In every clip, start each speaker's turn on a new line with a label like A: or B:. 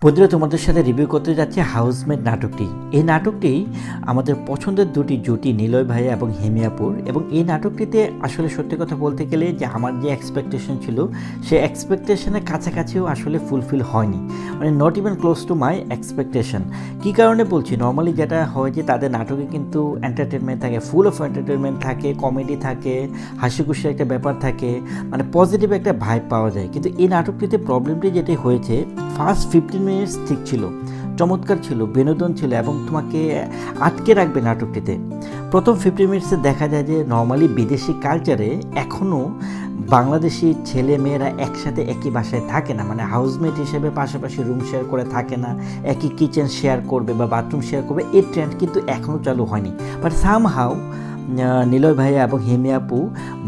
A: বন্ধুরা, তোমাদের সাথে রিভিউ করতে যাচ্ছে হাউসমেট নাটকটি। এই নাটকটি আমাদের পছন্দের দুটি জুটি নিলয় ভাইয়া এবং হেমিয়াপুর, এবং এই নাটকটিতে আসলে সত্যি কথা বলতে গেলে যে আমার যে এক্সপেকটেশন ছিল সেই এক্সপেকটেশনের কাছাকাছিও আসলে ফুলফিল হয়নি, মানে not even close to my expectation. কী কারণে বলছি, নর্মালি যেটা হয় যে তাদের নাটকে কিন্তু এন্টারটেনমেন্ট থাকে, ফুল অফ এন্টারটেনমেন্ট থাকে, কমেডি থাকে, হাসি খুশির একটা ব্যাপার থাকে, মানে পজিটিভ একটা ভাইব পাওয়া যায়। কিন্তু এই নাটকটিতে প্রবলেমটি যেটি হয়েছে, ফার্স্ট 15 মিনিটস ঠিক ছিল, চমৎকার ছিল, বিনোদন ছিল এবং তোমাকে আটকে রাখবে নাটকটিতে। প্রথম 15 মিনিটসে দেখা যায় যে নর্মালি বিদেশি কালচারে এখনও বাংলাদেশি ছেলে মেয়েরা একসাথে একই বাসায় থাকে না, মানে হাউসমেট হিসেবে পাশাপাশি রুম শেয়ার করে থাকে না, একই কিচেন শেয়ার করবে বা বাথরুম শেয়ার করবে, এই ট্রেন্ড কিন্তু এখনও চালু হয়নি। বাট সামহাউ নিলয় ভাইয়া এবং হেমিয়াপু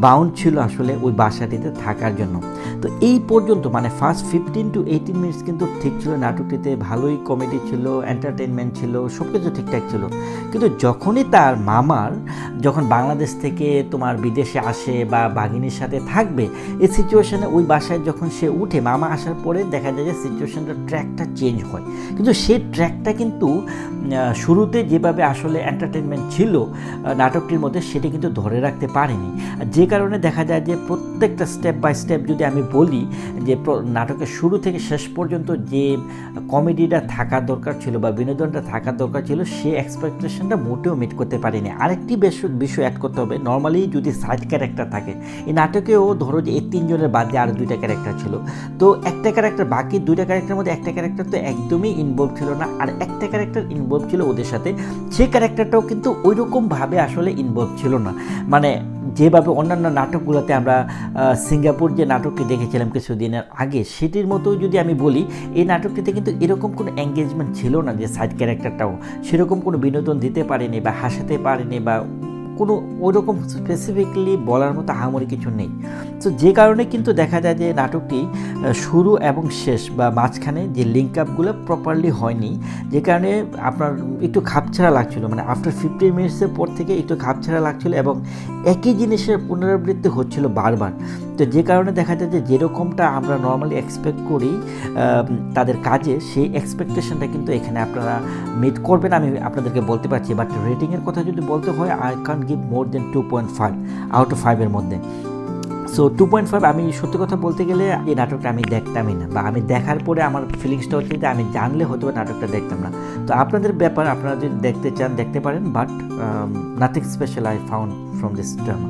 A: বাউন্ড ছিল আসলে ওই বাসাটিতে থাকার জন্য। তো এই পর্যন্ত মানে ফার্স্ট 15 to 18 মিনিটস কিন্তু ঠিক ছিল, নাটকটিতে ভালোই কমেডি ছিল, এন্টারটেনমেন্ট ছিল, সব কিছু ঠিকঠাক ছিল। কিন্তু যখনই তার মামার যখন বাংলাদেশ থেকে তোমার বিদেশে আসে বা বাঘিনীর সাথে থাকবে, এই সিচুয়েশানে ওই বাসায় যখন সে উঠে, মামা আসার পরে দেখা যায় যে সিচুয়েশানটা ট্র্যাকটা চেঞ্জ হয়। কিন্তু সেই ট্র্যাকটা কিন্তু শুরুতে যেভাবে আসলে এন্টারটেনমেন্ট ছিল নাটকটির মধ্যে, সেটা কিন্তু ধরে রাখতে পারেনি। যে কারণে দেখা যায় যে প্রত্যেকটা স্টেপ বাই স্টেপ যদি আমি বলি যে নাটকের শুরু থেকে শেষ পর্যন্ত যে কমেডিটা থাকার দরকার ছিল বা বিনোদনটা থাকার দরকার ছিল, সেই এক্সপেকটেশনটা মোটেও মিট করতে পারিনি। আরেকটি বিষয় অ্যাড করতে হবে, নর্মালি যদি সাইড ক্যারেক্টার থাকে এই নাটকেও, ধরো যে এই 3 জনের বাদে আরও 2টা ক্যারেক্টার ছিল, তো একটা ক্যারেক্টার, বাকি 2টা ক্যারেক্টারের মধ্যে একটা ক্যারেক্টার তো একদমই ইনভলভ ছিল না, আর একটা ক্যারেক্টার ইনভলভ ছিল ওদের সাথে, সেই ক্যারেক্টারটাও কিন্তু ওইরকমভাবে আসলে ইনভলভ ছিল না। মানে যেভাবে অন্যান্য নাটকগুলোতে আমরা সিঙ্গাপুর যে নাটকটি দেখেছিলাম কিছুদিনের আগে, সেটির মতো যদি আমি বলি, এই নাটকটিতে কিন্তু এরকম কোনো এঙ্গেজমেন্ট ছিল না যে সাইড ক্যারেক্টারটাও সেরকম কোনো বিনোদন দিতে পারেনি বা হাসাতে পারেনি বা কোনো ওইরকম স্পেসিফিকলি বলার মতো আহামরি কিছু নেই। তো যে কারণে কিন্তু দেখা যায় যে নাটকটি শুরু এবং শেষ বা মাঝখানে যে লিঙ্ক আপগুলো প্রপারলি হয়নি, যে কারণে আপনার একটু খাপছাড়া লাগছিলো, মানে আফটার 15 মিনিটসের পর থেকে একটু খাপছাড়া লাগছিলো এবং একই জিনিসের পুনরাবৃত্তি হচ্ছিল বারবার। তো যে কারণে দেখা যায় যে যেরকমটা আমরা নর্মালি এক্সপেক্ট করি তাদের কাজে, সেই এক্সপেকটেশনটা কিন্তু এখানে আপনারা মিট করবেন আমি আপনাদেরকে বলতে পারছি। বাট রেটিংয়ের কথা যদি বলতে হয়, I can give more than 2.5 out of 5 এর মধ্যে। সো 2.5, আমি সত্যি কথা বলতে গেলে এই নাটকটা আমি দেখতামই না, বা আমি দেখার পরে আমার ফিলিংসটা হচ্ছে যে আমি জানলে হয়তো নাটকটা দেখতাম না। তো আপনাদের ব্যাপার, আপনারা যদি দেখতে চান দেখতে পারেন, but nothing special I found from this drama.